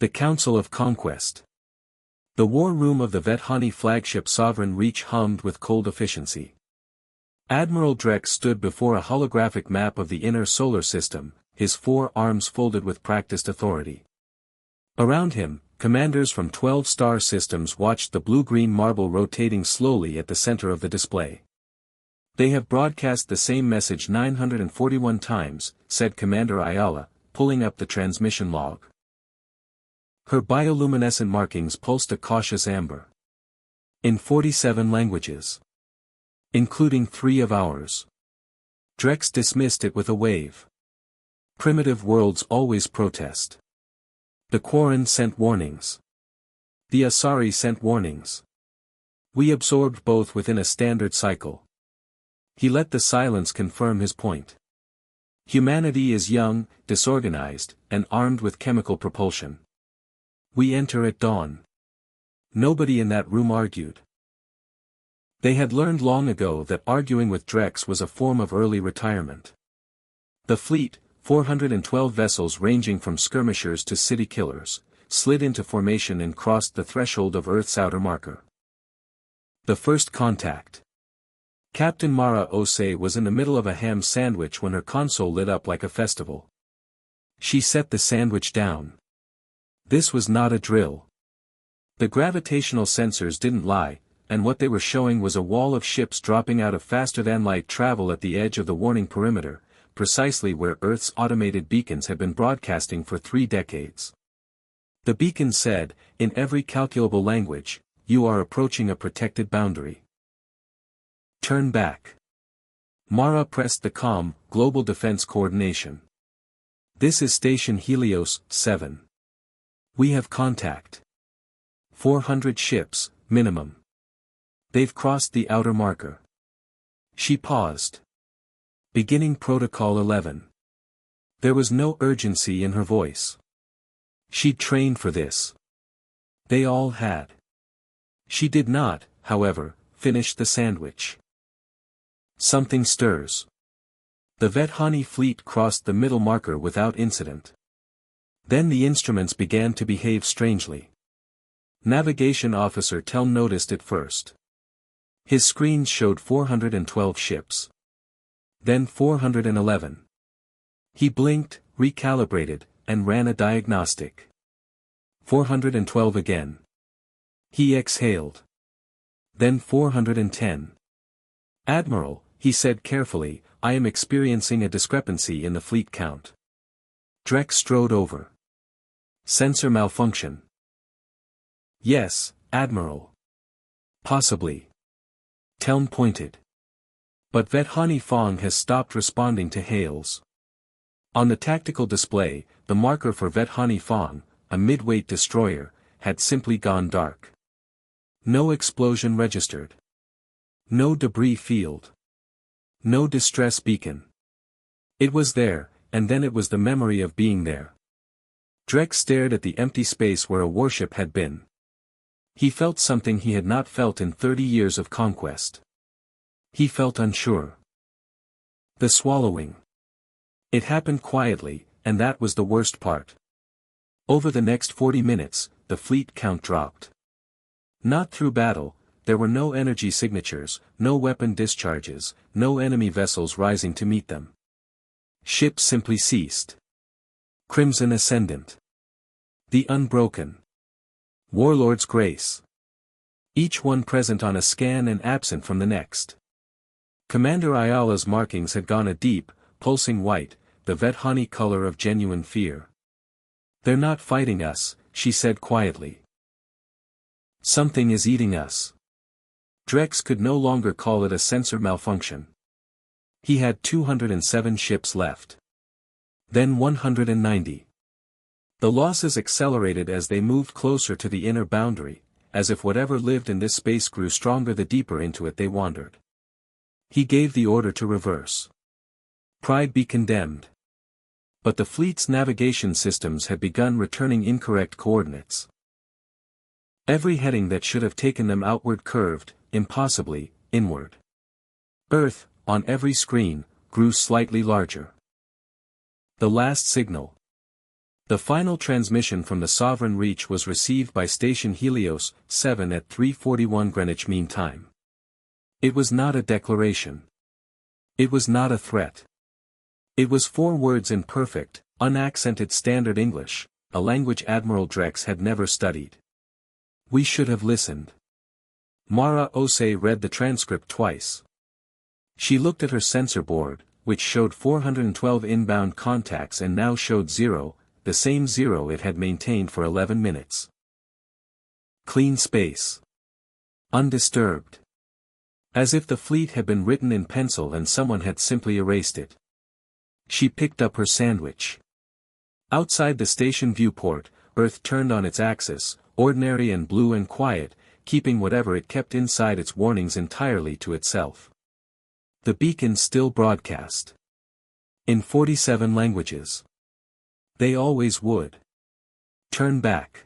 The Council of Conquest. The war room of the Vethani flagship Sovereign Reach hummed with cold efficiency. Admiral Drex stood before a holographic map of the inner solar system, his 4 arms folded with practiced authority. Around him, commanders from 12 star systems watched the blue-green marble rotating slowly at the center of the display. "They have broadcast the same message 941 times, said Commander Ayala, pulling up the transmission log. Her bioluminescent markings pulsed a cautious amber. In 47 languages. Including 3 of ours. Drex dismissed it with a wave. Primitive worlds always protest. The Quarren sent warnings. The Asari sent warnings. We absorbed both within a standard cycle. He let the silence confirm his point. Humanity is young, disorganized, and armed with chemical propulsion. We enter at dawn. Nobody in that room argued. They had learned long ago that arguing with Drex was a form of early retirement. The fleet, 412 vessels ranging from skirmishers to city killers, slid into formation and crossed the threshold of Earth's outer marker. The first contact. Captain Mara Osei was in the middle of a ham sandwich when her console lit up like a festival. She set the sandwich down. This was not a drill. The gravitational sensors didn't lie, and what they were showing was a wall of ships dropping out of faster-than-light travel at the edge of the warning perimeter, precisely where Earth's automated beacons had been broadcasting for 3 decades. The beacon said, in every calculable language, "You are approaching a protected boundary. Turn back." Mara pressed the COM, Global Defense Coordination. "This is Station Helios 7. We have contact. 400 ships, minimum. They've crossed the outer marker." She paused. Beginning Protocol 11. There was no urgency in her voice. She'd trained for this. They all had. She did not, however, finish the sandwich. Something stirs. The Vethani fleet crossed the middle marker without incident. Then the instruments began to behave strangely. Navigation Officer Tel noticed it first. His screens showed 412 ships. Then 411. He blinked, recalibrated, and ran a diagnostic. 412 again. He exhaled. Then 410. "Admiral," he said carefully, "I am experiencing a discrepancy in the fleet count." Drex strode over. "Sensor malfunction." "Yes, Admiral. Possibly." Teln pointed. "But Vethani Fong has stopped responding to hails." On the tactical display, the marker for Vethani Fong, a midweight destroyer, had simply gone dark. No explosion registered. No debris field. No distress beacon. It was there, and then it was the memory of being there. Drex stared at the empty space where a warship had been. He felt something he had not felt in 30 years of conquest. He felt unsure. The swallowing. It happened quietly, and that was the worst part. Over the next 40 minutes, the fleet count dropped. Not through battle, there were no energy signatures, no weapon discharges, no enemy vessels rising to meet them. Ships simply ceased. Crimson Ascendant. The Unbroken. Warlord's Grace. Each one present on a scan and absent from the next. Commander Ayala's markings had gone a deep, pulsing white, the Vethani color of genuine fear. "They're not fighting us," she said quietly. "Something is eating us." Drex could no longer call it a sensor malfunction. He had 207 ships left. Then 190. The losses accelerated as they moved closer to the inner boundary, as if whatever lived in this space grew stronger the deeper into it they wandered. He gave the order to reverse. Pride be condemned. But the fleet's navigation systems had begun returning incorrect coordinates. Every heading that should have taken them outward curved, impossibly, inward. Earth, on every screen, grew slightly larger. The last signal. The final transmission from the Sovereign Reach was received by Station Helios 7 at 3:41 Greenwich Mean Time. It was not a declaration. It was not a threat. It was 4 words in perfect, unaccented Standard English, a language Admiral Drex had never studied. We should have listened. Mara Osei read the transcript twice. She looked at her sensor board, which showed 412 inbound contacts and now showed 0, the same 0 it had maintained for 11 minutes. Clean space. Undisturbed. As if the fleet had been written in pencil and someone had simply erased it. She picked up her sandwich. Outside the station viewport, Earth turned on its axis, ordinary and blue and quiet, keeping whatever it kept inside its warnings entirely to itself. The beacon still broadcast. In 47 languages. They always would. Turn back.